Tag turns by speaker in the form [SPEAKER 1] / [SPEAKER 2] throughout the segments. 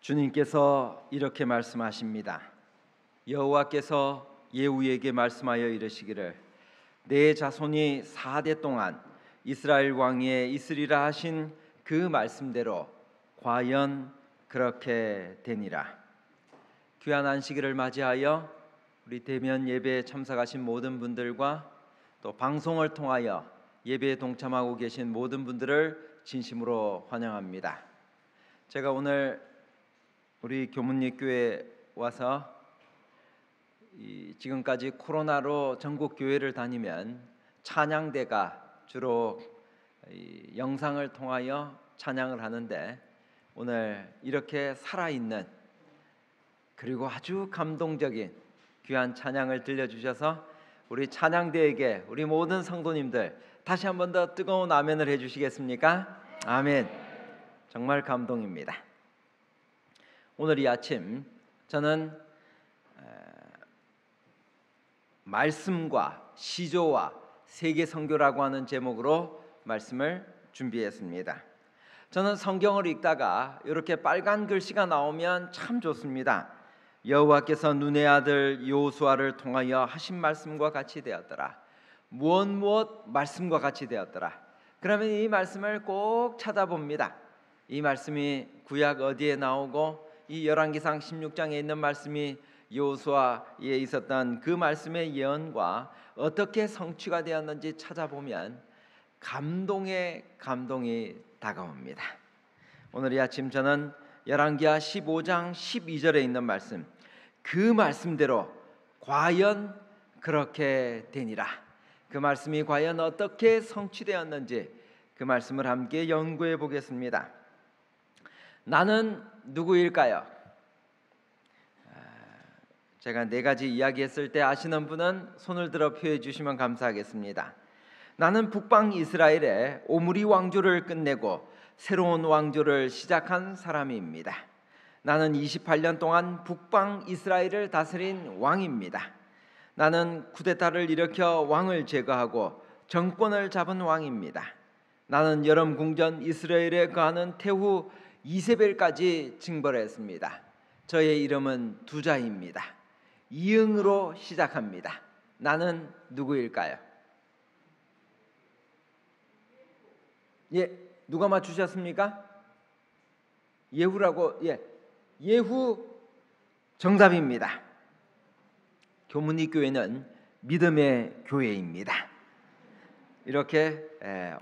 [SPEAKER 1] 주님께서 이렇게 말씀하십니다. 여호와께서 예후에게 말씀하여 이르시기를 내 자손이 4대 동안 이스라엘 왕위에 있으리라 하신 그 말씀대로 과연 그렇게 되니라. 귀한 안식일을 맞이하여 우리 대면 예배에 참석하신 모든 분들과 또 방송을 통하여 예배에 동참하고 계신 모든 분들을 진심으로 환영합니다. 제가 오늘 우리 교문예교회에 와서 지금까지 코로나로 전국 교회를 다니면 찬양대가 주로 영상을 통하여 찬양을 하는데, 오늘 이렇게 살아있는 그리고 아주 감동적인 귀한 찬양을 들려주셔서 우리 찬양대에게 우리 모든 성도님들 다시 한 번 더 뜨거운 아멘을 해주시겠습니까? 아멘. 정말 감동입니다. 오늘 이 아침 저는 말씀과 시조와 세계 선교라고 하는 제목으로 말씀을 준비했습니다. 저는 성경을 읽다가 이렇게 빨간 글씨가 나오면 참 좋습니다. 여호와께서 눈의 아들 여호수아를 통하여 하신 말씀과 같이 되었더라. 무엇 말씀과 같이 되었더라. 그러면 이 말씀을 꼭 찾아봅니다. 이 말씀이 구약 어디에 나오고 이 열왕기상 16장에 있는 말씀이 여호수아에 있었던 그 말씀의 예언과 어떻게 성취가 되었는지 찾아보면 감동이 다가옵니다. 오늘 이 아침 저는 열왕기하 15장 12절에 있는 말씀, 그 말씀대로 과연 그렇게 되니라. 그 말씀이 과연 어떻게 성취되었는지 그 말씀을 함께 연구해 보겠습니다. 나는 누구일까요? 제가 4가지 이야기했을 때 아시는 분은 손을 들어 표해 주시면 감사하겠습니다. 나는 북방 이스라엘의 오므리 왕조를 끝내고 새로운 왕조를 시작한 사람입니다. 나는 28년 동안 북방 이스라엘을 다스린 왕입니다. 나는 쿠데타를 일으켜 왕을 제거하고 정권을 잡은 왕입니다. 나는 여름 궁전 이스라엘에 거하는 태후 이세벨까지 징벌했습니다. 저의 이름은 2자입니다. 이응으로 시작합니다. 나는 누구일까요? 누가 맞추셨습니까? 예후라고. 예후 정답입니다. 교문이교회는 믿음의 교회입니다. 이렇게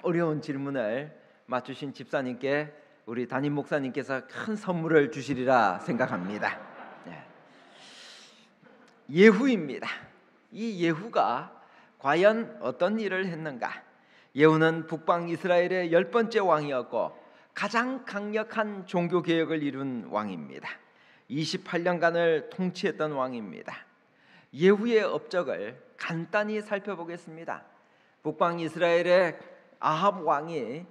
[SPEAKER 1] 어려운 질문을 맞추신 집사님께 우리 담임 목사님께서 큰 선물을 주시리라 생각합니다. 예후입니다. 이 예후가 과연 어떤 일을 했는가? 예후는 북방 이스라엘의 10번째 왕이었고 가장 강력한 종교개혁을 이룬 왕입니다. 28년간을 통치했던 왕입니다. 예후의 업적을 간단히 살펴보겠습니다. 북방 이스라엘의 아합 왕이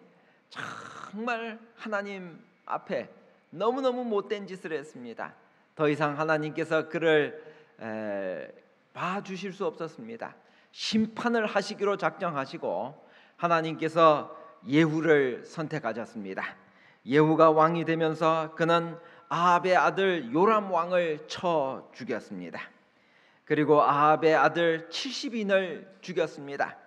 [SPEAKER 1] 정말 하나님 앞에 너무너무 못된 짓을 했습니다. 더 이상 하나님께서 그를 봐주실 수 없었습니다. 심판을 하시기로 작정하시고 하나님께서 예후를 선택하셨습니다. 예후가 왕이 되면서 그는 아합의 아들 요람 왕을 쳐 죽였습니다. 그리고 아합의 아들 70인을 죽였습니다.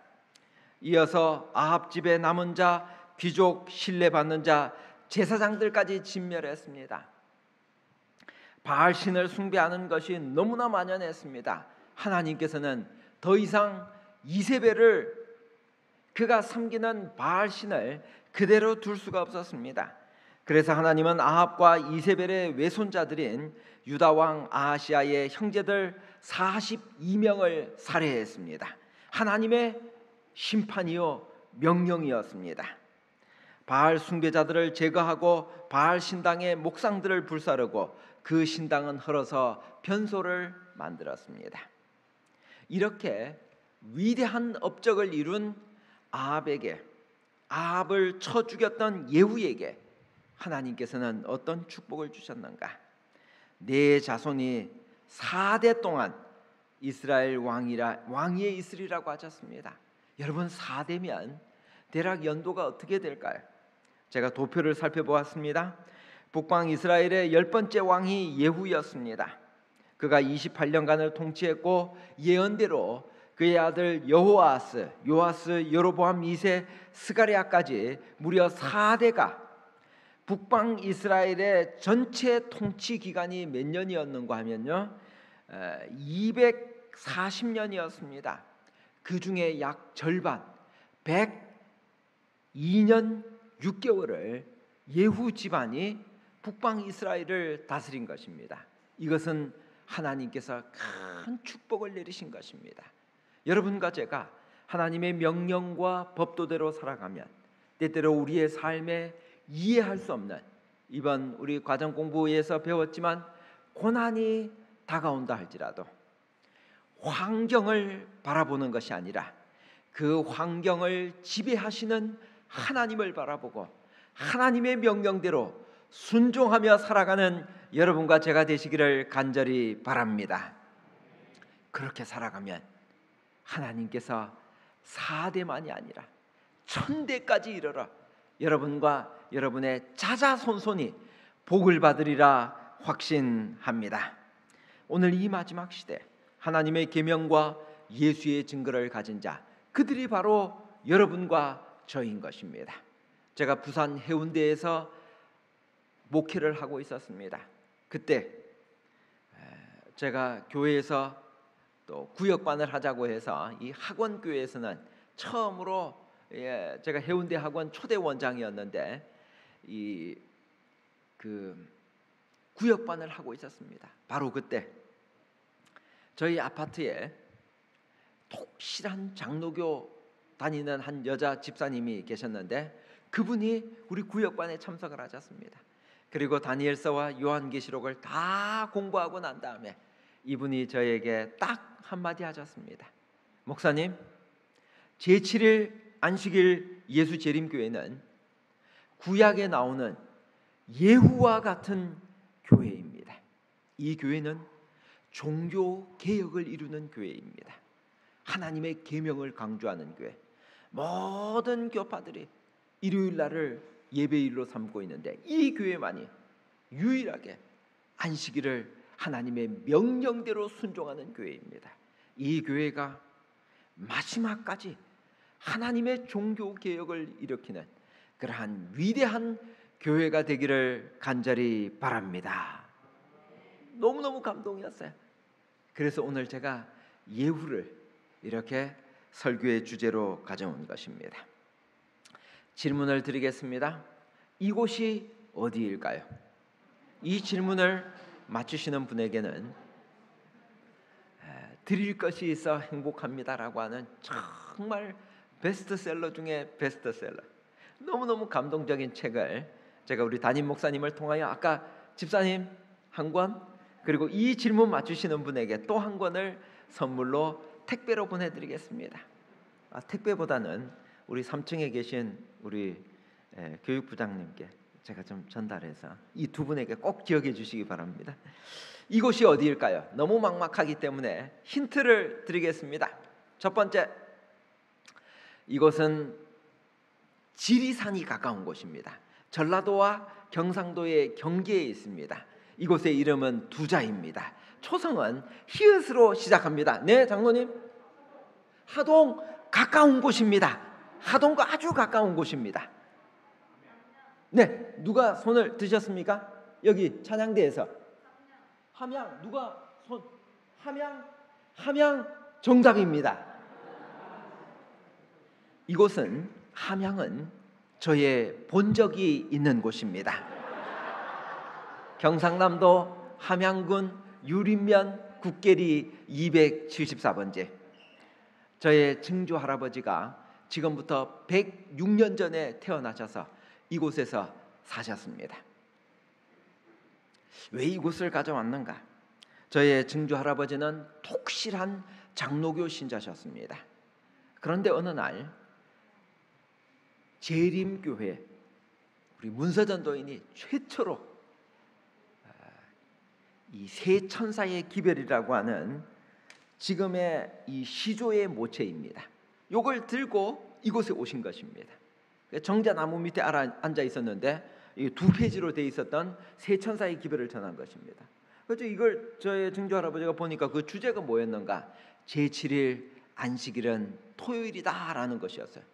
[SPEAKER 1] 이어서 아합 집에 남은 자, 귀족, 신뢰받는 자, 제사장들까지 진멸했습니다. 바알신을 숭배하는 것이 너무나 만연했습니다. 하나님께서는 더 이상 이세벨을, 그가 섬기는 바알신을 그대로 둘 수가 없었습니다. 그래서 하나님은 아합과 이세벨의 외손자들인 유다 왕 아하시아의 형제들 42명을 살해했습니다. 하나님의 심판이요 명령이었습니다. 바알 숭배자들을 제거하고 바알 신당의 목상들을 불사르고 그 신당은 헐어서 변소를 만들었습니다. 이렇게 위대한 업적을 이룬 아합에게, 아합을 쳐 죽였던 예후에게 하나님께서는 어떤 축복을 주셨는가? 내 자손이 4대 동안 이스라엘 왕위에 있으리라고 하셨습니다. 여러분, 4대면 대략 연도가 어떻게 될까요? 제가 도표를 살펴보았습니다. 북방 이스라엘의 10번째 왕이 예후였습니다. 그가 28년간을 통치했고 예언대로 그의 아들 여호아스, 요아스, 여로보암 2세, 스가랴까지 무려 4대가 북방 이스라엘의 전체 통치 기간이 몇 년이었는가 하면요, 240년이었습니다. 그 중에 약 절반 102년 6개월을 예후 집안이 북방 이스라엘을 다스린 것입니다. 이것은 하나님께서 큰 축복을 내리신 것입니다. 여러분과 제가 하나님의 명령과 법도대로 살아가면 때때로 우리의 삶에 이해할 수 없는, 이번 우리 과정 공부에서 배웠지만 고난이 다가온다 할지라도 환경을 바라보는 것이 아니라 그 환경을 지배하시는 하나님을 바라보고 하나님의 명령대로 순종하며 살아가는 여러분과 제가 되시기를 간절히 바랍니다. 그렇게 살아가면 하나님께서 4대만이 아니라 1000대까지 이르러 여러분과 여러분의 자자손손이 복을 받으리라 확신합니다. 오늘 이 마지막 시대 하나님의 계명과 예수의 증거를 가진 자, 그들이 바로 여러분과 저인 것입니다. 제가 부산 해운대에서 목회를 하고 있었습니다. 그때 제가 교회에서 또 구역반을 하자고 해서 이 학원 교회에서는 처음으로 제가 해운대 학원 초대 원장이었는데 그 구역반을 하고 있었습니다. 바로 그때 저희 아파트에 독실한 장로교 다니는 한 여자 집사님이 계셨는데 그분이 우리 구역반에 참석을 하셨습니다. 그리고 다니엘서와 요한계시록을 다 공부하고 난 다음에 이분이 저에게 딱 한마디 하셨습니다. 목사님, 제7일 안식일 예수 재림교회는 구약에 나오는 예후와 같은 교회입니다. 이 교회는 종교 개혁을 이루는 교회입니다. 하나님의 계명을 강조하는 교회. 모든 교파들이 일요일 날을 예배일로 삼고 있는데 이 교회만이 유일하게 안식일을 하나님의 명령대로 순종하는 교회입니다. 이 교회가 마지막까지 하나님의 종교 개혁을 일으키는 그러한 위대한 교회가 되기를 간절히 바랍니다. 너무너무 감동이었어요. 그래서 오늘 제가 예후를 이렇게 설교의 주제로 가져온 것입니다. 질문을 드리겠습니다. 이곳이 어디일까요? 이 질문을 맞추시는 분에게는 드릴 것이 있어 행복합니다라고 하는 정말 베스트셀러 중에 베스트셀러, 너무너무 감동적인 책을 제가 우리 담임 목사님을 통하여 아까 집사님 한 권, 그리고 이 질문 맞추시는 분에게 또 한 권을 선물로 택배로 보내드리겠습니다. 택배보다는 우리 3층에 계신 우리 교육부장님께 제가 좀 전달해서 이 두 분에게 꼭 기억해 주시기 바랍니다. 이곳이 어디일까요? 너무 막막하기 때문에 힌트를 드리겠습니다. 첫 번째, 이곳은 지리산이 가까운 곳입니다. 전라도와 경상도의 경계에 있습니다. 이곳의 이름은 두자입니다. 초성은 히읗으로 시작합니다. 네, 장로님. 하동 가까운 곳입니다. 하동과 아주 가까운 곳입니다. 네, 누가 손을 드셨습니까? 여기 찬양대에서 함양, 누가 손? 함양 정답입니다. 이곳은 함양은 저의 본 적이 있는 곳입니다. 경상남도 함양군 유림면 국계리 274번지. 저의 증조 할아버지가 지금부터 106년 전에 태어나셔서 이곳에서 사셨습니다. 왜 이곳을 가져왔는가? 저의 증조 할아버지는 독실한 장로교 신자셨습니다. 그런데 어느 날 재림교회 우리 문서전도인이 최초로 이 세 천사의 기별이라고 하는 지금의 이 시조의 모체입니다. 이걸 들고 이곳에 오신 것입니다. 정자나무 밑에 앉아 있었는데 이 2페이지로 돼 있었던 세 천사의 기별을 전한 것입니다. 그래서 이걸 저의 증조 할아버지가 보니까 그 주제가 뭐였는가? 제7일 안식일은 토요일이다라는 것이었어요.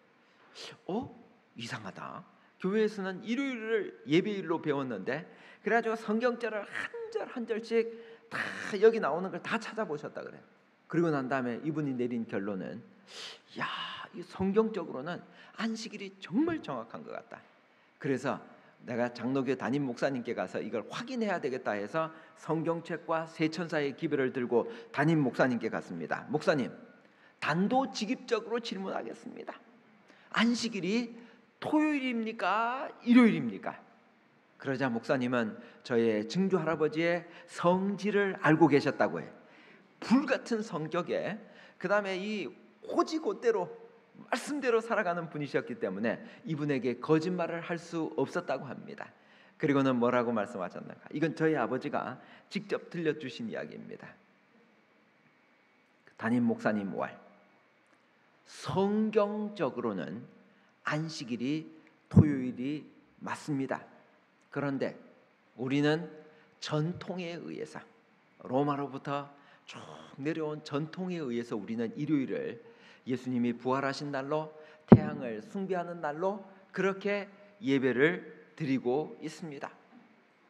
[SPEAKER 1] 이상하다. 교회에서는 일요일을 예배일로 배웠는데, 그래가지고 성경절을 한 절 한 절씩 다 여기 나오는 걸 다 찾아보셨다 그래요. 그리고 난 다음에 이분이 내린 결론은, 이 성경적으로는 안식일이 정말 정확한 것 같다. 그래서 내가 장로교 담임 목사님께 가서 이걸 확인해야 되겠다 해서 성경책과 세 천사의 기별을 들고 담임 목사님께 갔습니다. 목사님, 단도직입적으로 질문하겠습니다. 안식일이 토요일입니까? 일요일입니까? 그러자 목사님은 저의 증조 할아버지의 성질을 알고 계셨다고 해요. 불같은 성격에, 그 다음에 이 호지곶대로 말씀대로 살아가는 분이셨기 때문에 이분에게 거짓말을 할 수 없었다고 합니다. 그리고는 뭐라고 말씀하셨는가? 이건 저희 아버지가 직접 들려주신 이야기입니다. 담임 목사님 말, 성경적으로는 안식일이 토요일이 맞습니다. 그런데 우리는 전통에 의해서, 로마로부터 쭉 내려온 전통에 의해서 우리는 일요일을 예수님이 부활하신 날로, 태양을 숭배하는 날로 그렇게 예배를 드리고 있습니다.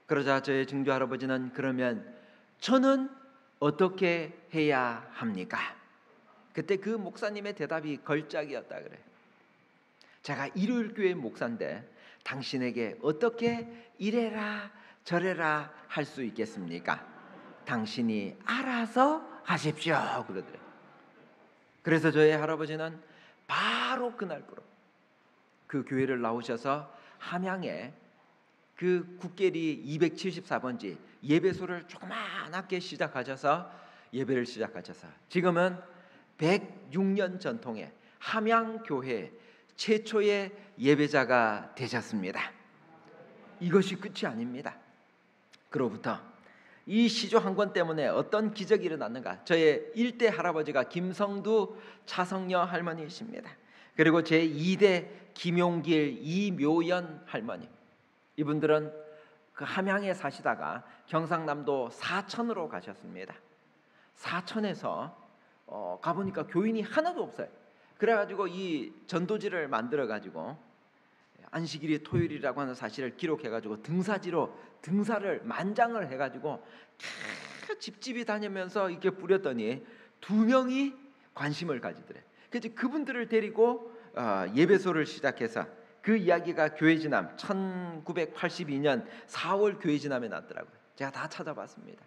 [SPEAKER 1] 그러자 저의 증조 할아버지는, 그러면 저는 어떻게 해야 합니까? 그때 그 목사님의 대답이 걸작이었다 그래요. 제가 일요일 교회 목사인데 당신에게 어떻게 이래라 저래라 할 수 있겠습니까? 당신이 알아서 하십시오 그러더래요. 그래서 저희 할아버지는 바로 그날부로 그 교회를 나오셔서 함양에 그 국계리 274번지 예배소를 조그맣게 시작하셔서 예배를 시작하셔서 지금은 106년 전통의 함양교회 최초의 예배자가 되셨습니다. 이것이 끝이 아닙니다. 그로부터 이 시조 한 권 때문에 어떤 기적이 일어났는가? 저의 1대 할아버지가 김성두 차성녀 할머니이십니다. 그리고 제 2대 김용길 이묘연 할머니, 이분들은 그 함양에 사시다가 경상남도 사천으로 가셨습니다. 사천에서 가보니까 교인이 하나도 없어요. 그래가지고 이 전도지를 만들어가지고 안식일이 토요일이라고 하는 사실을 기록해가지고 등사지로 등사를 만장을 해가지고 집집이 다니면서 이렇게 뿌렸더니 2명이 관심을 가지더래. 그래서 그분들을 데리고 예배소를 시작해서 그 이야기가 교회지남 1982년 4월 교회지남에 났더라고요. 제가 다 찾아봤습니다.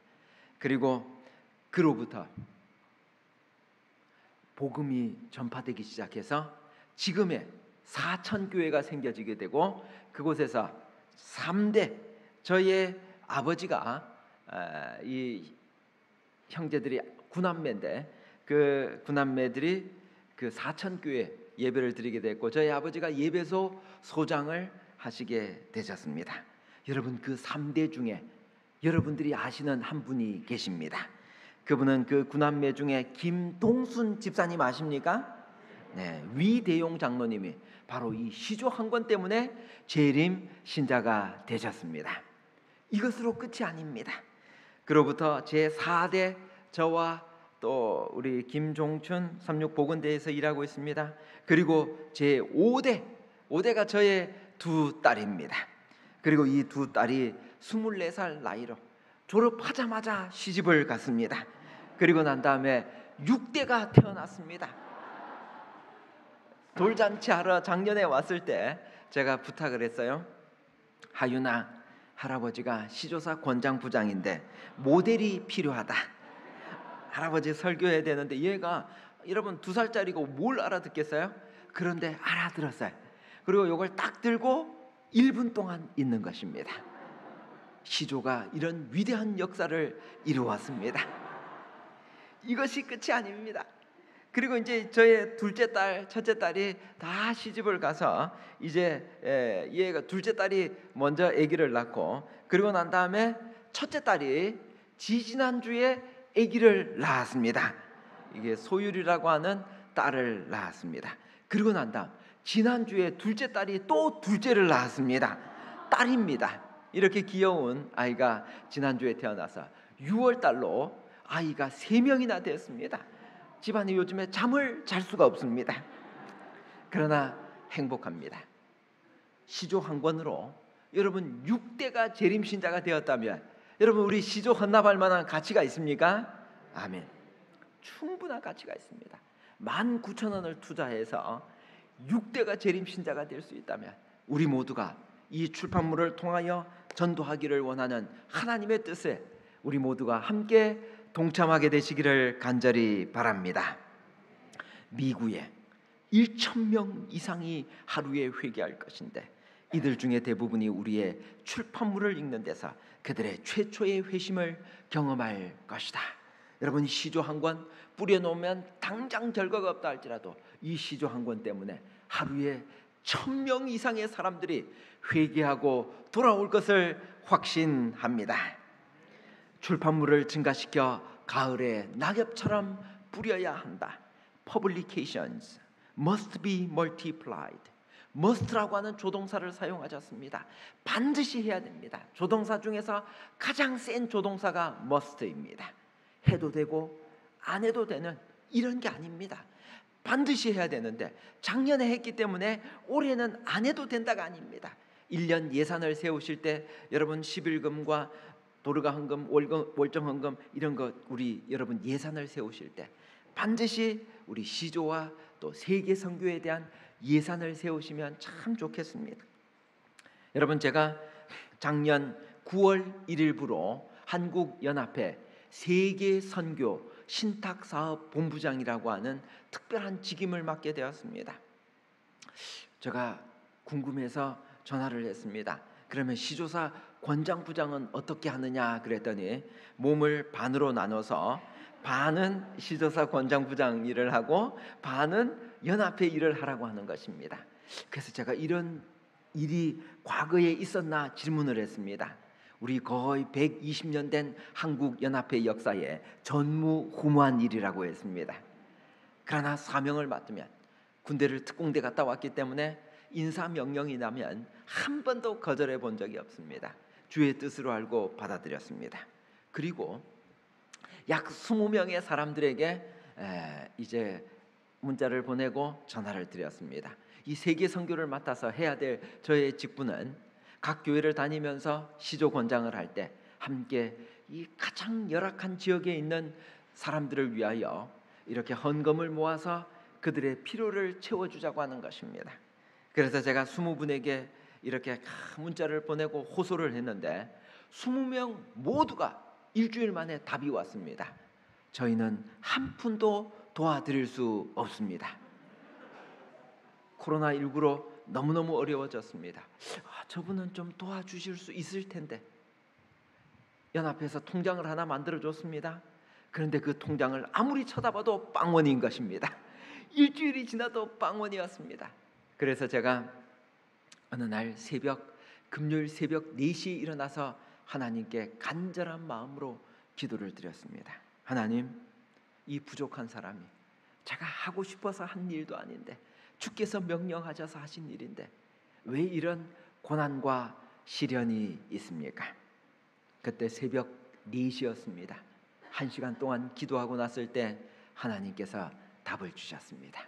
[SPEAKER 1] 그리고 그로부터 복음이 전파되기 시작해서 지금의 사천교회가 생겨지게 되고, 그곳에서 3대 저희의 아버지가 이 형제들이 9남매인데 그 9남매들이 그 사천교회 예배를 드리게 됐고, 저희 아버지가 예배소 소장을 하시게 되셨습니다. 여러분, 그 3대 중에 여러분들이 아시는 한 분이 계십니다. 그분은 그 9남매 중에 김동순 집사님 아십니까? 네, 위대용 장로님이 바로 이 시조 한 권 때문에 재림 신자가 되셨습니다. 이것으로 끝이 아닙니다. 그로부터 제 4대 저와 또 우리 김종춘 삼육보건대에서 일하고 있습니다. 그리고 제 5대가 저의 2 딸입니다. 그리고 이 2 딸이 24살 나이로 졸업하자마자 시집을 갔습니다. 그리고 난 다음에 6대가 태어났습니다. 돌잔치 하러 작년에 왔을 때 제가 부탁을 했어요. 하윤아, 할아버지가 시조사 권장부장인데 모델이 필요하다. 할아버지 설교해야 되는데 얘가 여러분 2살짜리고 뭘 알아듣겠어요? 그런데 알아들었어요. 그리고 이걸 딱 들고 1분 동안 있는 것입니다. 시조가 이런 위대한 역사를 이루었습니다. 이것이 끝이 아닙니다. 그리고 이제 저의 둘째 딸, 첫째 딸이 다 시집을 가서 이제 얘가 둘째 딸이 먼저 아기를 낳고, 그리고 난 다음에 첫째 딸이 지지난주에 아기를 낳았습니다. 이게 소율이라고 하는 딸을 낳았습니다. 그리고 난 다음 지난주에 둘째 딸이 또 둘째를 낳았습니다. 딸입니다. 이렇게 귀여운 아이가 지난주에 태어나서 6월 달로 아이가 3명이나 되었습니다. 집안이 요즘에 잠을 잘 수가 없습니다. 그러나 행복합니다. 시조 한 권으로 여러분 6대가 재림신자가 되었다면 여러분 우리 시조 헌납할 만한 가치가 있습니까? 아멘. 충분한 가치가 있습니다. 19,000원을 투자해서 6대가 재림신자가 될 수 있다면 우리 모두가 이 출판물을 통하여 전도하기를 원하는 하나님의 뜻에 우리 모두가 함께 동참하게 되시기를 간절히 바랍니다. 미국에 1,000명 이상이 하루에 회개할 것인데 이들 중에 대부분이 우리의 출판물을 읽는 데서 그들의 최초의 회심을 경험할 것이다. 여러분 시조 한 권 뿌려놓으면 당장 결과가 없다 할지라도 이 시조 한 권 때문에 하루에 1,000명 이상의 사람들이 회개하고 돌아올 것을 확신합니다. 출판물을 증가시켜 가을에 낙엽처럼 뿌려야 한다. Publications must be multiplied. must라고 하는 조동사를 사용하셨습니다. 반드시 해야 됩니다. 조동사 중에서 가장 센 조동사가 must입니다. 해도 되고 안 해도 되는 이런 게 아닙니다. 반드시 해야 되는데 작년에 했기 때문에 올해는 안 해도 된다가 아닙니다. 1년 예산을 세우실 때 여러분 11금과 도르가 헌금, 월정 헌금 이런 것 우리 여러분 예산을 세우실 때 반드시 우리 시조와 또 세계 선교에 대한 예산을 세우시면 참 좋겠습니다. 여러분 제가 작년 9월 1일부로 한국연합회 세계 선교 신탁사업 본부장이라고 하는 특별한 직임을 맡게 되었습니다. 제가 궁금해서 전화를 했습니다. 그러면 시조사 권장부장은 어떻게 하느냐 그랬더니 몸을 반으로 나눠서 반은 시조사 권장부장 일을 하고 반은 연합회 일을 하라고 하는 것입니다. 그래서 제가 이런 일이 과거에 있었나 질문을 했습니다. 우리 거의 120년 된 한국연합회 역사에 전무후무한 일이라고 했습니다. 그러나 사명을 맡으면 군대를 특공대 갔다 왔기 때문에 인사명령이 나면 한 번도 거절해 본 적이 없습니다. 주의 뜻으로 알고 받아들였습니다. 그리고 약 20명의 사람들에게 이제 문자를 보내고 전화를 드렸습니다. 이 세계 선교를 맡아서 해야 될 저의 직분은 각 교회를 다니면서 시조 권장을 할 때 함께 이 가장 열악한 지역에 있는 사람들을 위하여 이렇게 헌금을 모아서 그들의 필요를 채워주자고 하는 것입니다. 그래서 제가 20분에게 이렇게 문자를 보내고 호소를 했는데 20명 모두가 일주일 만에 답이 왔습니다. 저희는 한 푼도 도와드릴 수 없습니다. 코로나19로 너무너무 어려워졌습니다. 저분은 좀 도와주실 수 있을 텐데 연합회에서 통장을 하나 만들어줬습니다. 그런데 그 통장을 아무리 쳐다봐도 빵원인 것입니다. 일주일이 지나도 빵원이었습니다. 그래서 제가 어느 날 금요일 새벽 4시에 일어나서 하나님께 간절한 마음으로 기도를 드렸습니다. 하나님, 이 부족한 사람이 제가 하고 싶어서 한 일도 아닌데 주께서 명령하셔서 하신 일인데 왜 이런 고난과 시련이 있습니까? 그때 새벽 4시였습니다. 1시간 동안 기도하고 났을 때 하나님께서 답을 주셨습니다.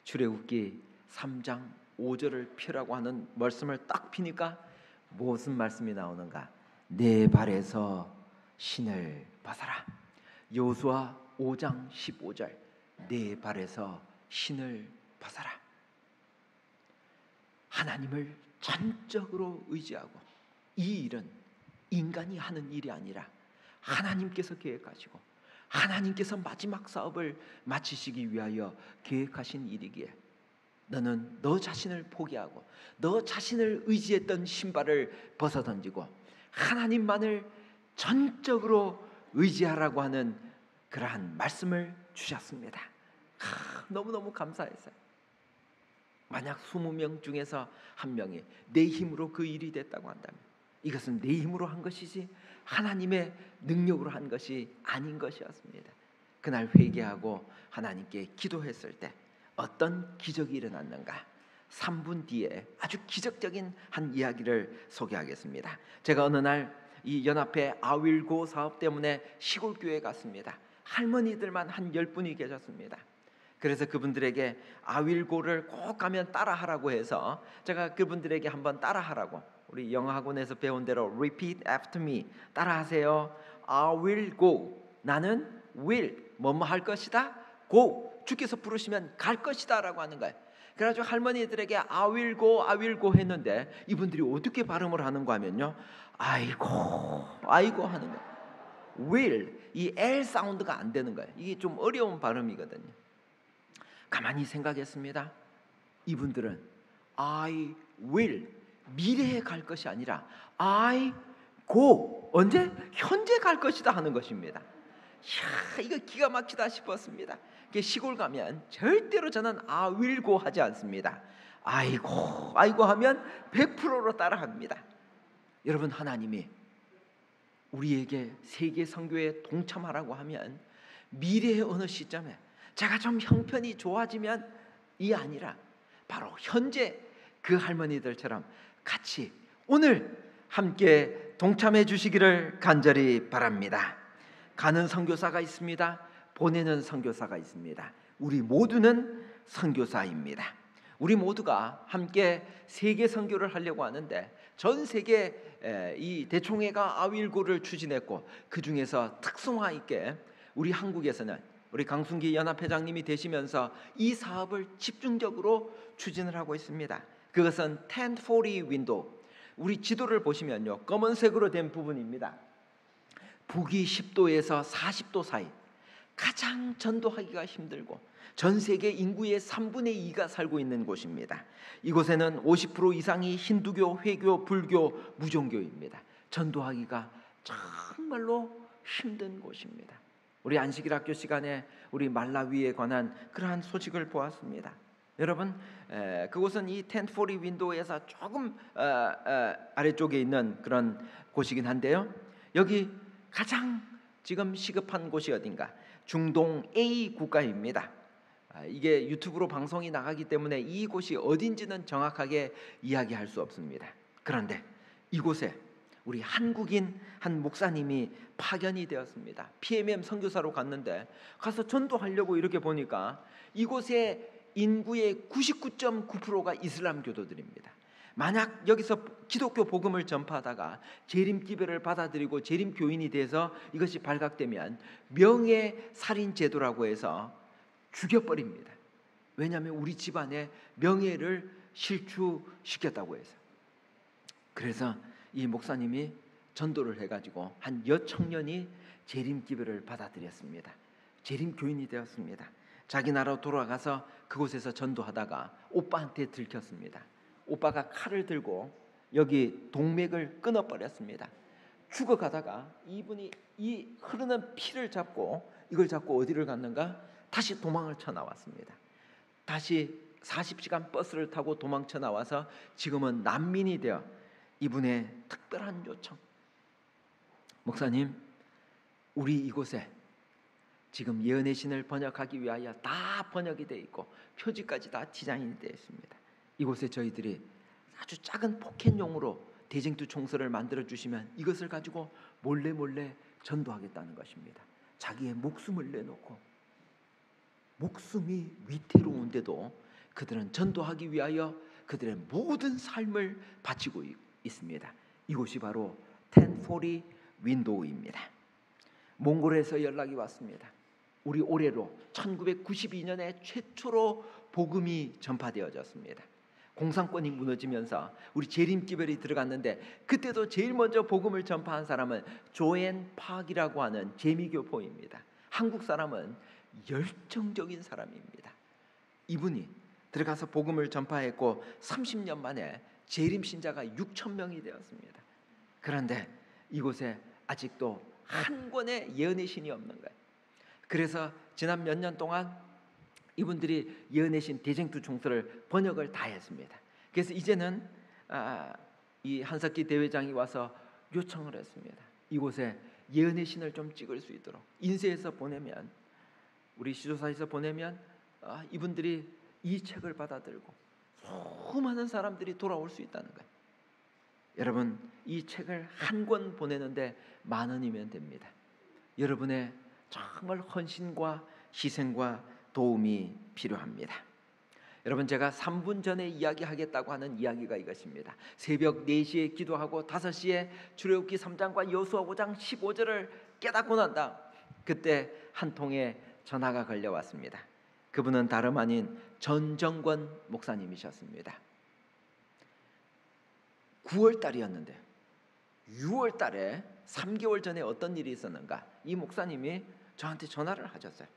[SPEAKER 1] 출애굽기 3장 5절을 펴라고 하는 말씀을 딱 피니까 무슨 말씀이 나오는가? 내 발에서 신을 벗어라. 여호수아 5장 15절 내 발에서 신을 벗어라. 하나님을 전적으로 의지하고 이 일은 인간이 하는 일이 아니라 하나님께서 계획하시고 하나님께서 마지막 사업을 마치시기 위하여 계획하신 일이기에 너는 너 자신을 포기하고 너 자신을 의지했던 신발을 벗어던지고 하나님만을 전적으로 의지하라고 하는 그러한 말씀을 주셨습니다. 너무너무 감사했어요. 만약 20명 중에서 한 명이 내 힘으로 그 일이 됐다고 한다면 이것은 내 힘으로 한 것이지 하나님의 능력으로 한 것이 아닌 것이었습니다. 그날 회개하고 하나님께 기도했을 때 어떤 기적이 일어났는가? 3분 뒤에 아주 기적적인 한 이야기를 소개하겠습니다. 제가 어느 날 이 연합회 아윌고 사업 때문에 시골 교회에 갔습니다. 할머니들만 한 10분이 계셨습니다. 그래서 그분들에게 아윌고를 꼭 가면 따라하라고 해서 제가 그분들에게 한번 따라하라고, 우리 영어 학원에서 배운 대로 repeat after me, 따라하세요. I will go, 나는 will 뭐뭐 할 것이다, go 주께서 부르시면 갈 것이다 라고 하는 거예요. 그래가지고 할머니들에게 I will go, I will go 했는데 이분들이 어떻게 발음을 하는가 하면요, 아이고 아이고 하는 거예요. will, 이 L 사운드가 안 되는 거예요. 이게 좀 어려운 발음이거든요. 가만히 생각했습니다. 이분들은 I will, 미래에 갈 것이 아니라 I go, 언제? 현재 갈 것이다 하는 것입니다. 이야, 이거 기가 막히다 싶었습니다. 시골 가면 절대로 저는 I will go 하지 않습니다. 아이고 아이고 하면 100%로 따라합니다. 여러분, 하나님이 우리에게 세계 선교에 동참하라고 하면 미래의 어느 시점에 제가 좀 형편이 좋아지면 이 아니라 바로 현재 그 할머니들처럼 같이 오늘 함께 동참해 주시기를 간절히 바랍니다. 가는 선교사가 있습니다. 보내는 선교사가 있습니다. 우리 모두는 선교사입니다. 우리 모두가 함께 세계 선교를 하려고 하는데 전 세계 이 대총회가 아윌고를 추진했고, 그 중에서 특성화 있게 우리 한국에서는 우리 강순기 연합회장님이 되시면서 이 사업을 집중적으로 추진을 하고 있습니다. 그것은 1040 윈도우, 우리 지도를 보시면요, 검은색으로 된 부분입니다. 북위 10도에서 40도 사이, 가장 전도하기가 힘들고 전 세계 인구의 3분의 2가 살고 있는 곳입니다. 이곳에는 50% 이상이 힌두교, 회교, 불교, 무종교입니다. 전도하기가 정말로 힘든 곳입니다. 우리 안식일 학교 시간에 우리 말라위에 관한 그러한 소식을 보았습니다. 여러분, 그곳은 이 1040 윈도우에서 조금 아래쪽에 있는 그런 곳이긴 한데요, 여기 가장 지금 시급한 곳이 어딘가? 중동 A 국가입니다. 이게 유튜브로 방송이 나가기 때문에 이곳이 어딘지는 정확하게 이야기할 수 없습니다. 그런데 이곳에 우리 한국인 한 목사님이 파견이 되었습니다. PMM 선교사로 갔는데 가서 전도하려고 이렇게 보니까 이곳의 인구의 99.9%가 이슬람 교도들입니다. 만약 여기서 기독교 복음을 전파하다가 재림 기별을 받아들이고 재림 교인이 돼서 이것이 발각되면 명예살인 제도라고 해서 죽여버립니다. 왜냐하면 우리 집안의 명예를 실추시켰다고 해서. 그래서 이 목사님이 전도를 해가지고 한 여 청년이 재림 기별을 받아들였습니다. 재림 교인이 되었습니다. 자기 나라로 돌아가서 그곳에서 전도하다가 오빠한테 들켰습니다. 오빠가 칼을 들고 여기 동맥을 끊어버렸습니다. 죽어가다가 이분이 이 흐르는 피를 잡고 이걸 잡고 어디를 갔는가? 다시 도망을 쳐 나왔습니다. 다시 40시간 버스를 타고 도망쳐 나와서 지금은 난민이 되어 이분의 특별한 요청, 목사님, 우리 이곳에 지금 예언의 신을 번역하기 위하여 다 번역이 되어 있고 표지까지 다 디자인이 되어 있습니다. 이곳에 저희들이 아주 작은 포켓용으로 대쟁투 총서를 만들어 주시면 이것을 가지고 몰래 전도하겠다는 것입니다. 자기의 목숨을 내놓고, 목숨이 위태로운데도 그들은 전도하기 위하여 그들의 모든 삶을 바치고 있습니다. 이곳이 바로 1040 윈도우입니다. 몽골에서 연락이 왔습니다. 우리 올해로 1992년에 최초로 복음이 전파되어졌습니다. 공산권이 무너지면서 우리 재림기별이 들어갔는데 그때도 제일 먼저 복음을 전파한 사람은 조앤 팍이라고 하는 재미교포입니다. 한국 사람은 열정적인 사람입니다. 이분이 들어가서 복음을 전파했고 30년 만에 재림신자가 6,000명이 되었습니다. 그런데 이곳에 아직도 한 권의 예언의 신이 없는 거예요. 그래서 지난 몇 년 동안 이분들이 예언의 신 대쟁투 총서를 번역을 다 했습니다. 그래서 이제는 이 한석기 대회장이 와서 요청을 했습니다. 이곳에 예언의 신을 좀 찍을 수 있도록 인쇄해서 보내면, 우리 시조사에서 보내면 이분들이 이 책을 받아들고 수많은 사람들이 돌아올 수 있다는 거예요. 여러분, 이 책을 한 권 보내는데 10,000원이면 됩니다. 여러분의 정말 헌신과 희생과 도움이 필요합니다. 여러분, 제가 3분 전에 이야기하겠다고 하는 이야기가 이것입니다. 새벽 4시에 기도하고 5시에 출애굽기 3장과 여호수아 5장 15절을 깨닫고 난다. 그때 한 통의 전화가 걸려왔습니다. 그분은 다름 아닌 전정권 목사님이셨습니다. 9월 달이었는데 6월 달에 3개월 전에 어떤 일이 있었는가? 이 목사님이 저한테 전화를 하셨어요.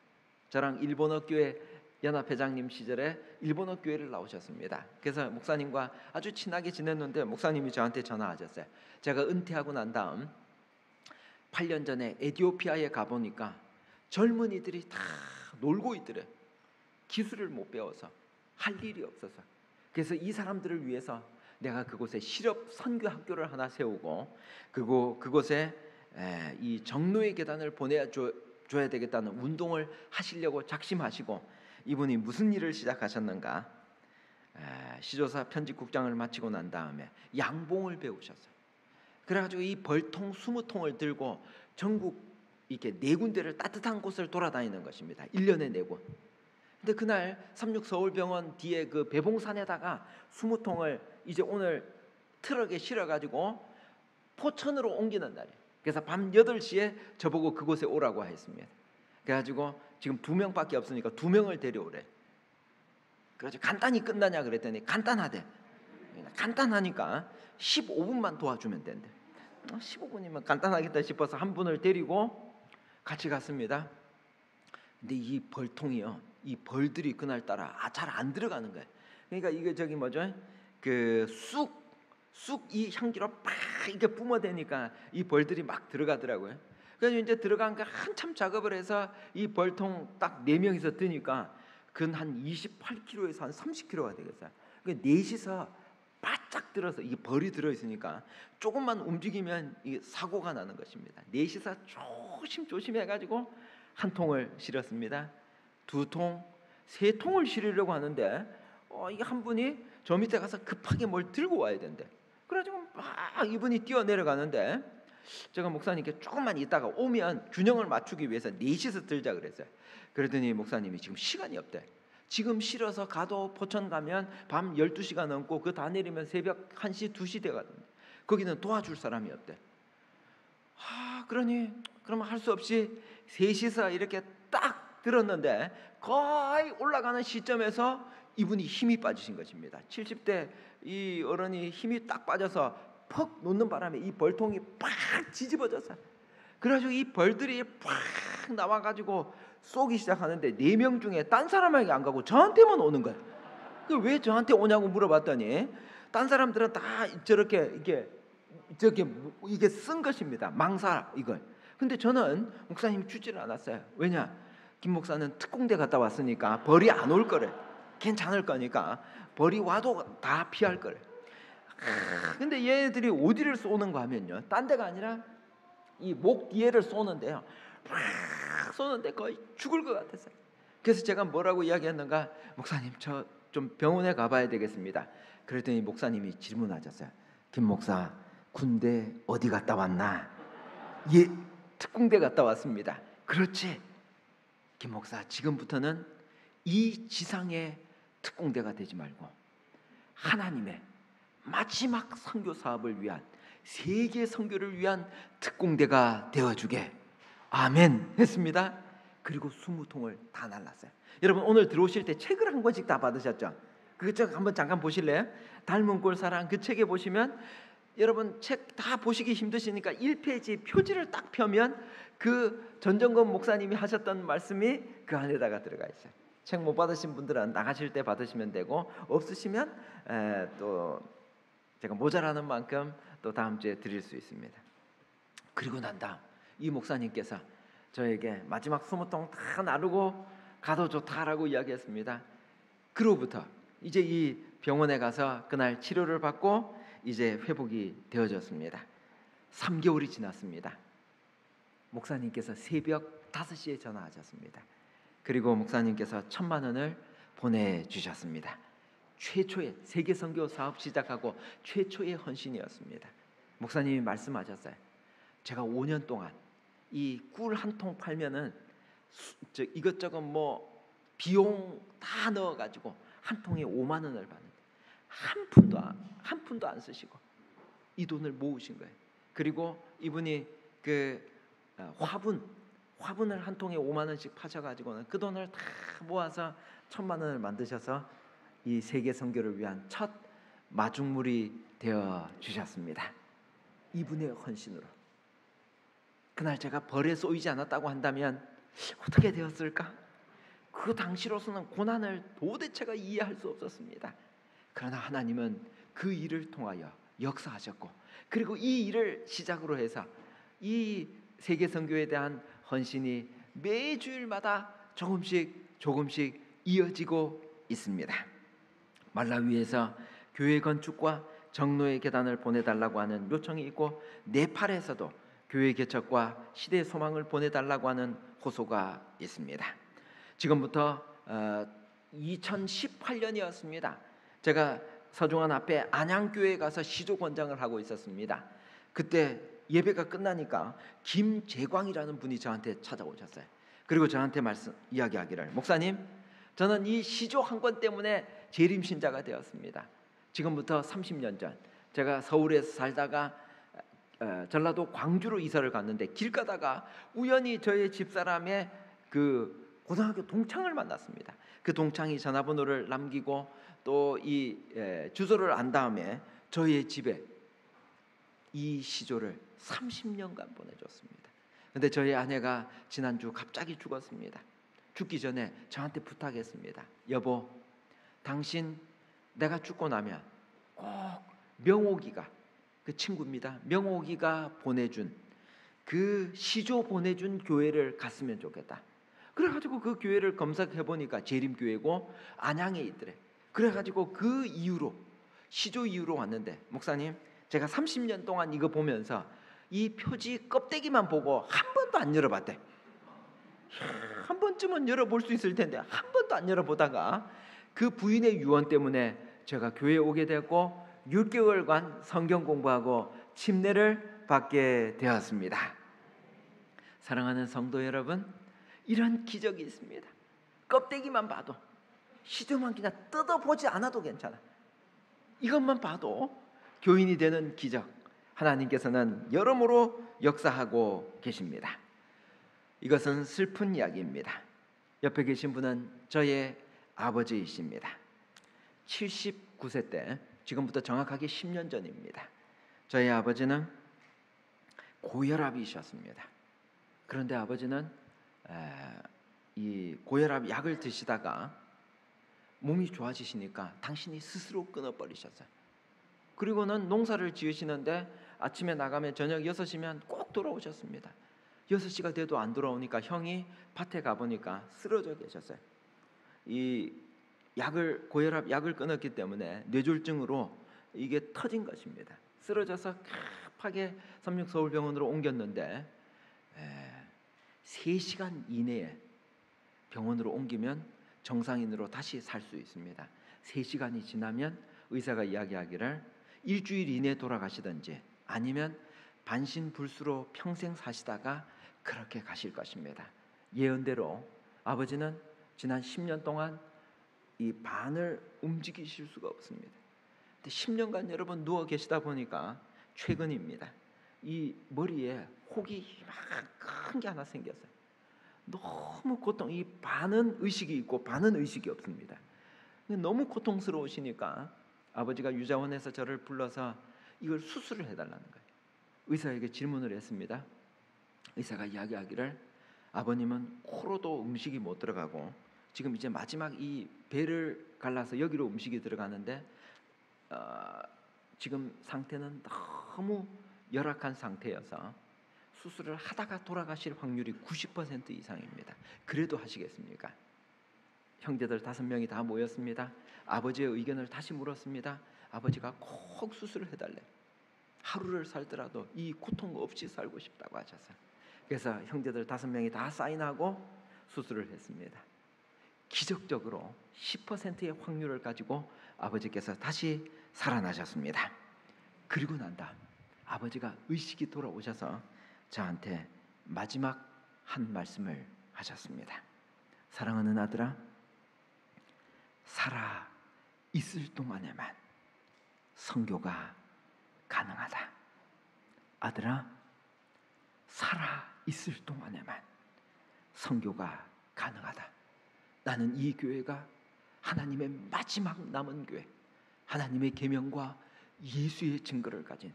[SPEAKER 1] 저랑 일본어 교회 연합회장님 시절에 일본어 교회를 나오셨습니다. 그래서 목사님과 아주 친하게 지냈는데 목사님이 저한테 전화하셨어요. 제가 은퇴하고 난 다음 8년 전에 에티오피아에 가보니까 젊은이들이 다 놀고 있더래. 기술을 못 배워서 할 일이 없어서. 그래서 이 사람들을 위해서 내가 그곳에 실업 선교 학교를 하나 세우고 그곳에 이 정로의 계단을 보내줘야 되겠다는 운동을 하시려고 작심하시고, 이분이 무슨 일을 시작하셨는가? 시조사 편집국장을 마치고 난 다음에 양봉을 배우셨어요. 그래가지고 이 벌통 20통을 들고 전국 이렇게 4군데를 따뜻한 곳을 돌아다니는 것입니다. 1년에 4곳. 근데 그날 삼육서울병원 뒤에 그 배봉산에다가 20통을 이제 오늘 트럭에 실어가지고 포천으로 옮기는 날이에요. 그래서 밤 8시에 저보고 그곳에 오라고 했습니다. 그래가지고 지금 2명밖에 없으니까 2명을 데려오래. 그래서 간단히 끝나냐 그랬더니 간단하대. 간단하니까 15분만 도와주면 된대. 15분이면 간단하겠다 싶어서 한 분을 데리고 같이 갔습니다. 근데 이 벌통이요, 이 벌들이 그날따라 잘 안 들어가는 거예요. 그러니까 이게 저기 뭐죠? 그 쑥 이 향기로 팍 이렇게 뿜어대니까 이 벌들이 막 들어가더라고요. 그래서 이제 들어간 거 한참 작업을 해서 이 벌통 딱 4명이서 드니까 근 한 28kg에서 한 30kg가 되겠어요. 그러니까 넷이서 바짝 들어서 이게 벌이 들어 있으니까 조금만 움직이면 이게 사고가 나는 것입니다. 넷이서 조심 해가지고 한 통을 실었습니다. 2통, 3통을 실으려고 하는데 이게 한 분이 저 밑에 가서 급하게 뭘 들고 와야 된대. 그래가지고 막 이분이 뛰어 내려가는데 제가 목사님께 조금만 있다가 오면 균형을 맞추기 위해서 4시서 들자 그랬어요. 그러더니 목사님이 지금 시간이 없대. 지금 실어서 가도 포천 가면 밤 12시가 넘고 그 다 내리면 새벽 1시, 2시 되거든요. 거기는 도와줄 사람이 없대. 그러니 그러면 할 수 없이 3시서 이렇게 딱 들었는데 거의 올라가는 시점에서 이분이 힘이 빠지신 것입니다. 70대 이 어른이 힘이 딱 빠져서 퍽 놓는 바람에 이 벌통이 팍 뒤집어졌어요. 그래가지고 이 벌들이 팍 나와가지고 쏘기 시작하는데 4명 중에 딴 사람에게 안 가고 저한테만 오는 거예요. 왜 저한테 오냐고 물어봤더니 딴 사람들은 다 저렇게 이게 쓴 것입니다. 망사 이걸. 근데 저는 목사님 주지를 않았어요. 왜냐? 김 목사는 특공대 갔다 왔으니까 벌이 안 올 거래. 괜찮을 거니까 벌이 와도 다 피할 거래. 근데 얘네들이 어디를 쏘는가 하면요, 딴 데가 아니라 이 목 뒤에를 쏘는데요, 팍 쏘는데 거의 죽을 것 같았어요. 그래서 제가 뭐라고 이야기했는가? 목사님 저 좀 병원에 가봐야 되겠습니다. 그랬더니 목사님이 질문하셨어요. 김 목사 군대 어디 갔다 왔나? 예, 특공대 갔다 왔습니다. 그렇지. 김 목사 지금부터는 이 지상의 특공대가 되지 말고 하나님의 마지막 선교 사업을 위한 세계 선교를 위한 특공대가 되어주게. 아멘 했습니다. 그리고 20통을 다 날랐어요. 여러분 오늘 들어오실 때 책을 한 권씩 다 받으셨죠? 그 책 한번 잠깐 보실래요? 닮은 꼴 사랑 그 책에 보시면 여러분 책 다 보시기 힘드시니까 1페이지 표지를 딱 펴면 그 전정건 목사님이 하셨던 말씀이 그 안에다가 들어가 있어요. 책 못 받으신 분들은 나가실 때 받으시면 되고, 없으시면 또 제가 모자라는 만큼 또 다음 주에 드릴 수 있습니다. 그리고 난 다음 이 목사님께서 저에게 마지막 20통 다 나르고 가도 좋다라고 이야기했습니다. 그로부터 이제 이 병원에 가서 그날 치료를 받고 이제 회복이 되어졌습니다. 3개월이 지났습니다. 목사님께서 새벽 5시에 전화하셨습니다. 그리고 목사님께서 1,000만 원을 보내주셨습니다. 최초의 세계 선교 사업 시작하고 최초의 헌신이었습니다. 목사님이 말씀하셨어요. 제가 5년 동안 이 꿀 한 통 팔면은 이것저것 뭐 비용 다 넣어가지고 한 통에 5만 원을 받는데 한 푼도 안 쓰시고 이 돈을 모으신 거예요. 그리고 이분이 그 화분을 한 통에 5만 원씩 파셔가지고는 그 돈을 다 모아서 1,000만 원을 만드셔서 이 세계 선교를 위한 첫 마중물이 되어 주셨습니다. 이분의 헌신으로. 그날 제가 벌에 쏘이지 않았다고 한다면 어떻게 되었을까? 그 당시로서는 고난을 도대체가 이해할 수 없었습니다. 그러나 하나님은 그 일을 통하여 역사하셨고, 그리고 이 일을 시작으로 해서 이 세계 선교에 대한 헌신이 매 주일마다 조금씩 이어지고 있습니다. 말라위에서 교회 건축과 정로의 계단을 보내달라고 하는 요청이 있고, 네팔에서도 교회 개척과 시대 소망을 보내달라고 하는 호소가 있습니다. 지금부터 2018년이었습니다. 제가 서중환 앞에 안양교회에 가서 시조권장을 하고 있었습니다. 그때 예배가 끝나니까 김재광이라는 분이 저한테 찾아오셨어요. 그리고 저한테 이야기하기를, 목사님, 저는 이 시조 한 권 때문에 재림신자가 되었습니다. 지금부터 30년 전 제가 서울에서 살다가 전라도 광주로 이사를 갔는데 길 가다가 우연히 저의 집사람의 그 고등학교 동창을 만났습니다. 그 동창이 전화번호를 남기고 또 이 주소를 안 다음에 저희 집에 이 시조를 30년간 보내줬습니다. 근데 저희 아내가 지난주 갑자기 죽었습니다. 죽기 전에 저한테 부탁했습니다. 여보, 당신 내가 죽고 나면 꼭 명옥이가, 그 친구입니다, 명옥이가 보내준 그 시조 보내준 교회를 갔으면 좋겠다. 그래가지고 그 교회를 검색해 보니까 재림교회고 안양에 있더래. 그래가지고 그 이후로, 시조 이후로 왔는데, 목사님, 제가 30년 동안 이거 보면서 이 표지 껍데기만 보고 한 번도 안 열어봤대. 한 번쯤은 열어볼 수 있을 텐데 한 번도 안 열어보다가 그 부인의 유언 때문에 제가 교회에 오게 되었고 6개월간 성경 공부하고 침례를 받게 되었습니다. 사랑하는 성도 여러분, 이런 기적이 있습니다. 껍데기만 봐도, 시조만 그냥 뜯어보지 않아도 괜찮아. 이것만 봐도 교인이 되는 기적, 하나님께서는 여러모로 역사하고 계십니다. 이것은 슬픈 이야기입니다. 옆에 계신 분은 저의 아버지이십니다. 79세 때, 지금부터 정확하게 10년 전입니다. 저희 아버지는 고혈압이셨습니다. 그런데 아버지는 이 고혈압 약을 드시다가 몸이 좋아지시니까 당신이 스스로 끊어버리셨어요. 그리고는 농사를 지으시는데 아침에 나가면 저녁 6시면 꼭 돌아오셨습니다. 6시가 돼도 안 돌아오니까 형이 밭에 가보니까 쓰러져 계셨어요. 이 고혈압 약을 끊었기 때문에 뇌졸중으로 이게 터진 것입니다. 쓰러져서 급하게 삼육서울병원으로 옮겼는데 3시간 이내에 병원으로 옮기면 정상인으로 다시 살 수 있습니다. 3시간이 지나면 의사가 이야기하기를 일주일 이내에 돌아가시든지 아니면 반신불수로 평생 사시다가 그렇게 가실 것입니다. 예언대로 아버지는 지난 10년 동안 이 반을 움직이실 수가 없습니다. 근데 10년간 여러분 누워 계시다 보니까 최근입니다. 이 머리에 혹이 큰 게 하나 생겼어요. 너무 이 반은 의식이 있고 반은 의식이 없습니다. 너무 고통스러우시니까 아버지가 유자원에서 저를 불러서 이걸 수술을 해달라는 거예요. 의사에게 질문을 했습니다. 의사가 이야기하기를 아버님은 코로도 음식이 못 들어가고 지금 이제 마지막 이 배를 갈라서 여기로 음식이 들어가는데 지금 상태는 너무 열악한 상태여서 수술을 하다가 돌아가실 확률이 90% 이상입니다. 그래도 하시겠습니까? 형제들 5명이 다 모였습니다. 아버지의 의견을 다시 물었습니다. 아버지가 꼭 수술을 해달래. 하루를 살더라도 이 고통 없이 살고 싶다고 하셨어요. 그래서 형제들 5명이 다 사인하고 수술을 했습니다. 기적적으로 10%의 확률을 가지고 아버지께서 다시 살아나셨습니다. 그리고 난 다음 아버지가 의식이 돌아오셔서 저한테 마지막 한 말씀을 하셨습니다. 사랑하는 아들아, 살아 있을 동안에만 선교가 가능하다. 아들아, 살아 있을 동안에만 선교가 가능하다. 나는 이 교회가 하나님의 마지막 남은 교회, 하나님의 계명과 예수의 증거를 가진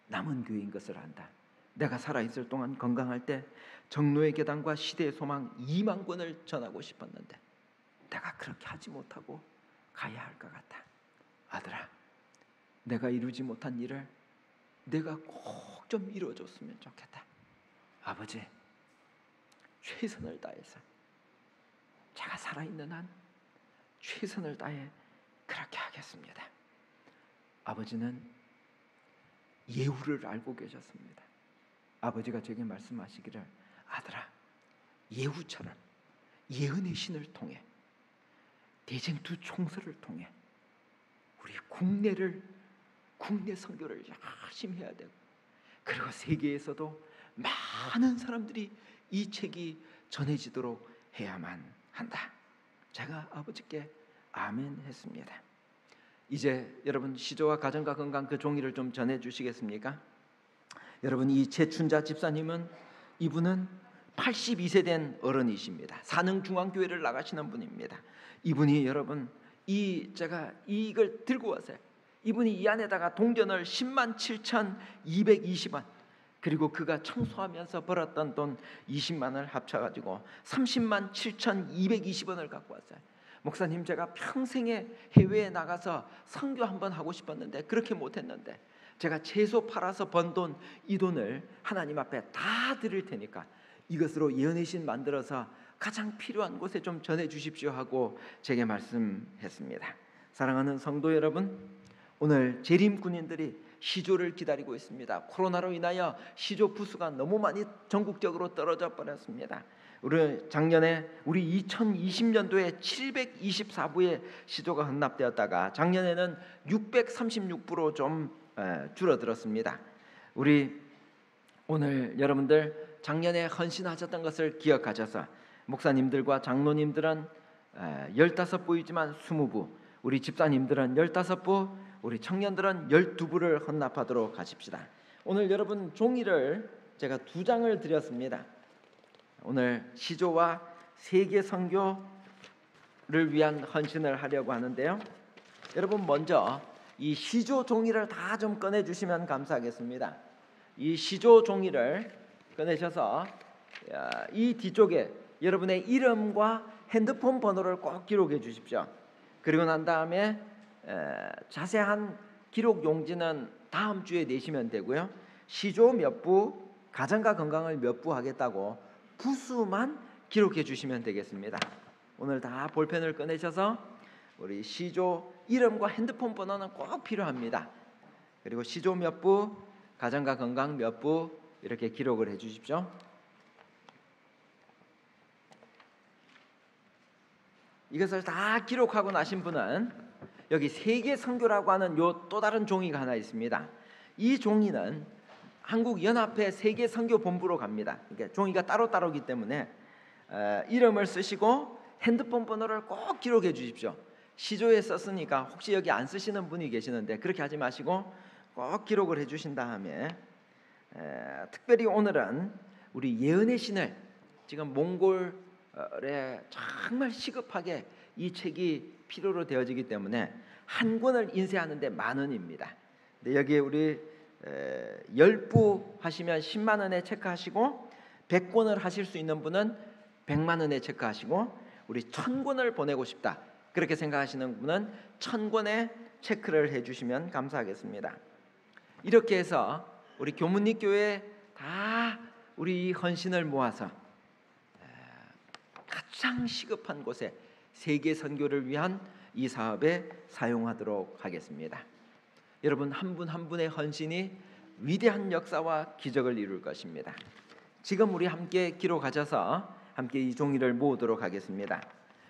[SPEAKER 1] 남은 교회인 것을 안다. 내가 살아있을 동안 건강할 때 정로의 계단과 시대의 소망 2만 권을 전하고 싶었는데 내가 그렇게 하지 못하고 가야 할 것 같아. 아들아, 내가 이루지 못한 일을 내가 꼭 좀 이루어줬으면 좋겠다. 아버지, 최선을 다해서 제가 살아있는 한 최선을 다해 그렇게 하겠습니다. 아버지는 예후를 알고 계셨습니다. 아버지가 제게 말씀하시기를, 아들아, 예후처럼 예언의 신을 통해 대쟁투 총서를 통해 우리 국내 선교를 열심히 해야 되고, 그리고 세계에서도 많은 사람들이 이 책이 전해지도록 해야만 한다. 제가 아버지께 아멘 했습니다. 이제 여러분 시조와 가정과 건강 그 종이를 좀 전해 주시겠습니까? 여러분, 이 최춘자 집사님은 이분은 82세 된 어른이십니다. 산흥중앙교회를 나가시는 분입니다. 이분이 여러분 제가 이걸 들고 왔어요. 이분이 이 안에다가 동전을 107,220원, 그리고 그가 청소하면서 벌었던 돈 20만 원을 합쳐가지고 307,220원을 갖고 왔어요. 목사님, 제가 평생에 해외에 나가서 선교 한번 하고 싶었는데 그렇게 못했는데 제가 채소 팔아서 번 돈, 이 돈을 하나님 앞에 다 드릴 테니까 이것으로 예언의 신 만들어서 가장 필요한 곳에 좀 전해 주십시오 하고 제게 말씀했습니다. 사랑하는 성도 여러분, 오늘 재림 군인들이 시조를 기다리고 있습니다. 코로나로 인하여 시조 부수가 너무 많이 전국적으로 떨어져 버렸습니다. 작년에 우리 2020년도에 724부의 시조가 헌납되었다가 작년에는 636부로 좀 줄어들었습니다. 우리 오늘 여러분들 작년에 헌신하셨던 것을 기억하셔서 목사님들과 장로님들은 15부이지만 20부, 우리 집사님들은 15부, 우리 청년들은 12부를 헌납하도록 하십시다. 오늘 여러분 종이를 제가 2장을 드렸습니다. 오늘 시조와 세계 선교를 위한 헌신을 하려고 하는데요. 여러분 먼저 이 시조 종이를 다 좀 꺼내 주시면 감사하겠습니다. 이 시조 종이를 꺼내셔서 이 뒤쪽에 여러분의 이름과 핸드폰 번호를 꼭 기록해 주십시오. 그리고 난 다음에 자세한 기록 용지는 다음 주에 내시면 되고요. 시조 몇 부, 가정과 건강을 몇 부 하겠다고 부수만 기록해 주시면 되겠습니다. 오늘 다 볼펜을 꺼내셔서 우리 시조 이름과 핸드폰 번호는 꼭 필요합니다. 그리고 시조 몇 부, 가정과 건강 몇 부 이렇게 기록을 해 주십시오. 이것을 다 기록하고 나신 분은 여기 세계 선교라고 하는 요 또 다른 종이가 하나 있습니다. 이 종이는 한국 연합회 세계 선교 본부로 갑니다. 이게 종이가 따로따로기 때문에 이름을 쓰시고 핸드폰 번호를 꼭 기록해 주십시오. 시조에 썼으니까 혹시 여기 안 쓰시는 분이 계시는데 그렇게 하지 마시고 꼭 기록을 해 주신 다음에 특별히 오늘은 우리 예언의 신을 지금 몽골에 정말 시급하게 이 책이 필요로 되어지기 때문에 한 권을 인쇄하는데 10,000원입니다. 근데 여기에 우리 10부 하시면 10만 원에 체크하시고 100권을 하실 수 있는 분은 100만 원에 체크하시고 우리 1000권을 보내고 싶다 그렇게 생각하시는 분은 1000권에 체크를 해주시면 감사하겠습니다. 이렇게 해서 우리 교문리 교회 다 우리 헌신을 모아서 가장 시급한 곳에 세계 선교를 위한 이 사업에 사용하도록 하겠습니다. 여러분 한 분 한 분의 헌신이 위대한 역사와 기적을 이룰 것입니다. 지금 우리 함께 기록하셔서 함께 이 종이를 모으도록 하겠습니다.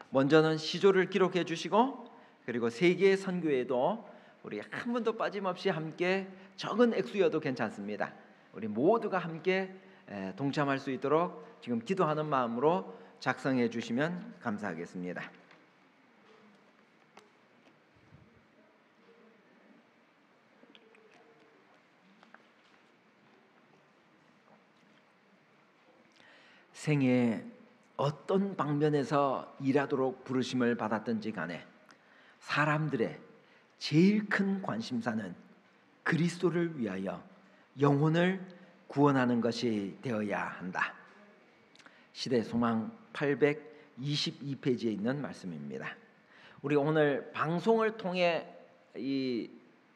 [SPEAKER 1] 먼저는 시조를 기록해 주시고 그리고 세계 선교에도 우리 한 분도 빠짐없이 함께 적은 액수여도 괜찮습니다. 우리 모두가 함께 동참할 수 있도록 지금 기도하는 마음으로 작성해 주시면 감사하겠습니다. 생애 어떤 방면에서 일하도록 부르심을 받았든지 간에 사람들의 제일 큰 관심사는 그리스도를 위하여 영혼을 구원하는 것이 되어야 한다. 시대소망 822페이지에 있는 말씀입니다. 우리 오늘 방송을 통해 이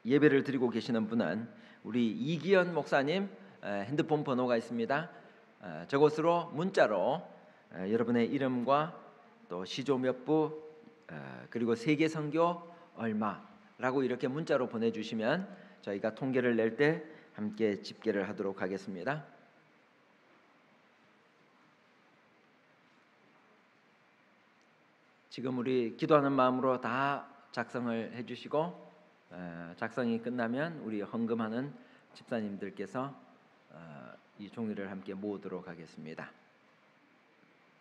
[SPEAKER 1] 예배를 드리고 계시는 분은 우리 이기현 목사님 핸드폰 번호가 있습니다. 저곳으로 문자로 여러분의 이름과 또 시조 몇 부 그리고 세계 선교 얼마라고 이렇게 문자로 보내주시면 저희가 통계를 낼 때 함께 집계를 하도록 하겠습니다. 지금 우리 기도하는 마음으로 다 작성을 해주시고 작성이 끝나면 우리 헌금하는 집사님들께서 이 종이를 함께 모으도록 하겠습니다.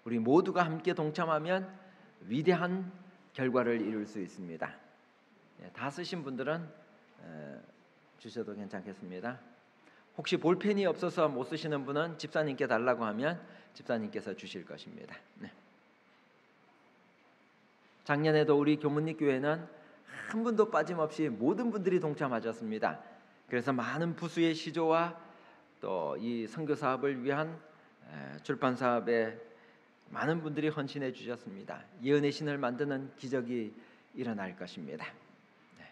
[SPEAKER 1] 우리 모두가 함께 동참하면 위대한 결과를 이룰 수 있습니다. 다 쓰신 분들은 주셔도 괜찮겠습니다. 혹시 볼펜이 없어서 못 쓰시는 분은 집사님께 달라고 하면 집사님께서 주실 것입니다. 네. 작년에도 우리 교문리 교회는 한 분도 빠짐없이 모든 분들이 동참하셨습니다. 그래서 많은 부수의 시조와 또 이 선교 사업을 위한 출판 사업에 많은 분들이 헌신해 주셨습니다. 예언의 신을 만드는 기적이 일어날 것입니다. 네.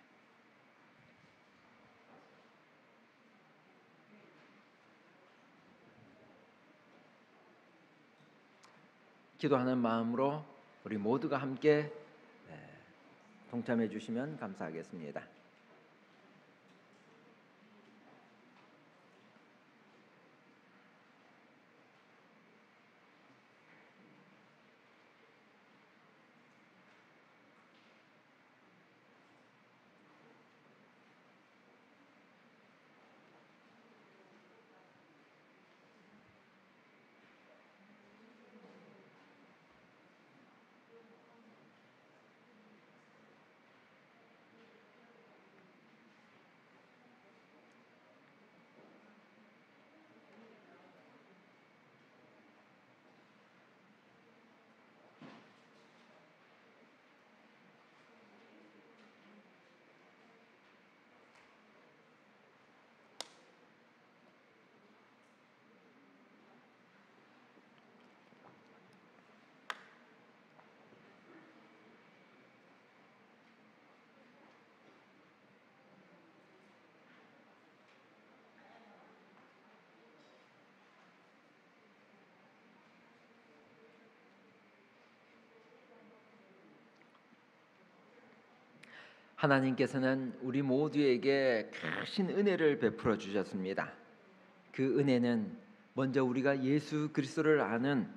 [SPEAKER 1] 기도하는 마음으로 우리 모두가 함께 동참해 주시면 감사하겠습니다. 하나님께서는 우리 모두에게 크신 은혜를 베풀어 주셨습니다. 그 은혜는 먼저 우리가 예수 그리스도를 아는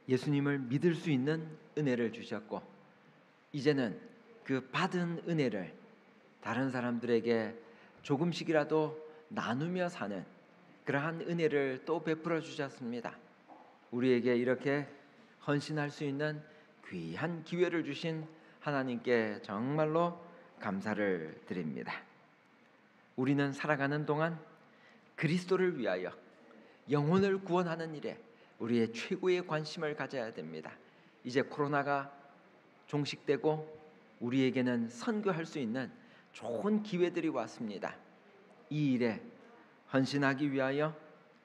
[SPEAKER 1] 예수님을 믿을 수 있는 은혜를 주셨고 이제는 그 받은 은혜를 다른 사람들에게 조금씩이라도 나누며 사는 그러한 은혜를 또 베풀어 주셨습니다. 우리에게 이렇게 헌신할 수 있는 귀한 기회를 주신 하나님께 정말로 감사를 드립니다. 우리는 살아가는 동안 그리스도를 위하여 영혼을 구원하는 일에 우리의 최고의 관심을 가져야 됩니다. 이제 코로나가 종식되고 우리에게는 선교할 수 있는 좋은 기회들이 왔습니다. 이 일에 헌신하기 위하여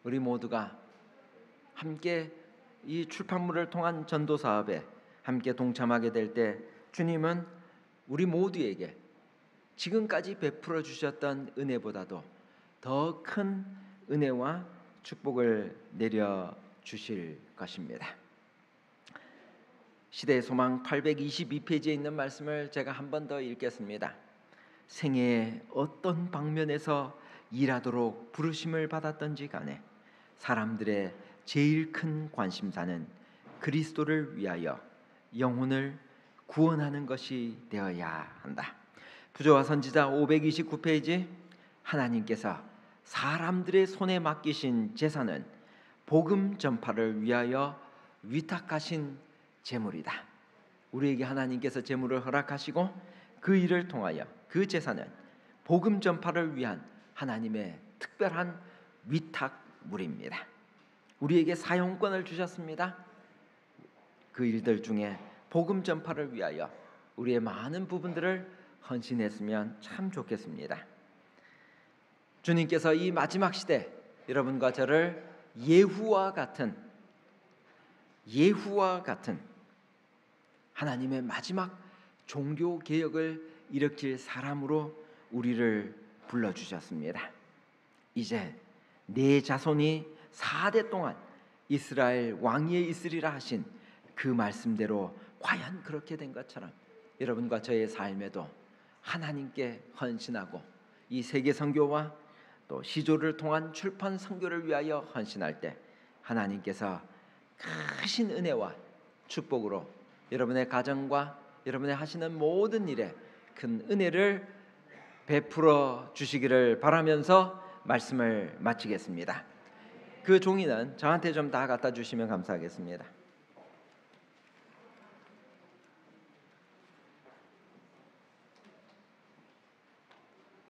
[SPEAKER 1] 우리 모두가 함께 이 출판물을 통한 전도 사업에 함께 동참하게 될 때 주님은 우리 모두에게 지금까지 베풀어 주셨던 은혜보다도 더 큰 은혜와 축복을 내려 주실 것입니다. 시대의 소망 822페이지에 있는 말씀을 제가 한 번 더 읽겠습니다. 생애의 어떤 방면에서 일하도록 부르심을 받았던지 간에 사람들의 제일 큰 관심사는 그리스도를 위하여 영혼을 구원하는 것이 되어야 한다. 부조와 선지자 529페이지, 하나님께서 사람들의 손에 맡기신 제사는 복음 전파를 위하여 위탁하신 제물이다. 우리에게 하나님께서 제물을 허락하시고 그 일을 통하여 그 제사는 복음 전파를 위한 하나님의 특별한 위탁물입니다. 우리에게 사용권을 주셨습니다. 그 일들 중에 복음 전파를 위하여 우리의 많은 부분들을 헌신했으면 참 좋겠습니다. 주님께서 이 마지막 시대 여러분과 저를 예후와 같은 하나님의 마지막 종교 개혁을 일으킬 사람으로 우리를 불러주셨습니다. 이제 내 자손이 4대 동안 이스라엘 왕위에 있으리라 하신 그 말씀대로 과연 그렇게 된 것처럼 여러분과 저의 삶에도 하나님께 헌신하고 이 세계 선교와 또 시조를 통한 출판 선교를 위하여 헌신할 때 하나님께서 크신 은혜와 축복으로 여러분의 가정과 여러분의 하시는 모든 일에 큰 은혜를 베풀어 주시기를 바라면서 말씀을 마치겠습니다. 그 종이는 저한테 좀 다 갖다 주시면 감사하겠습니다.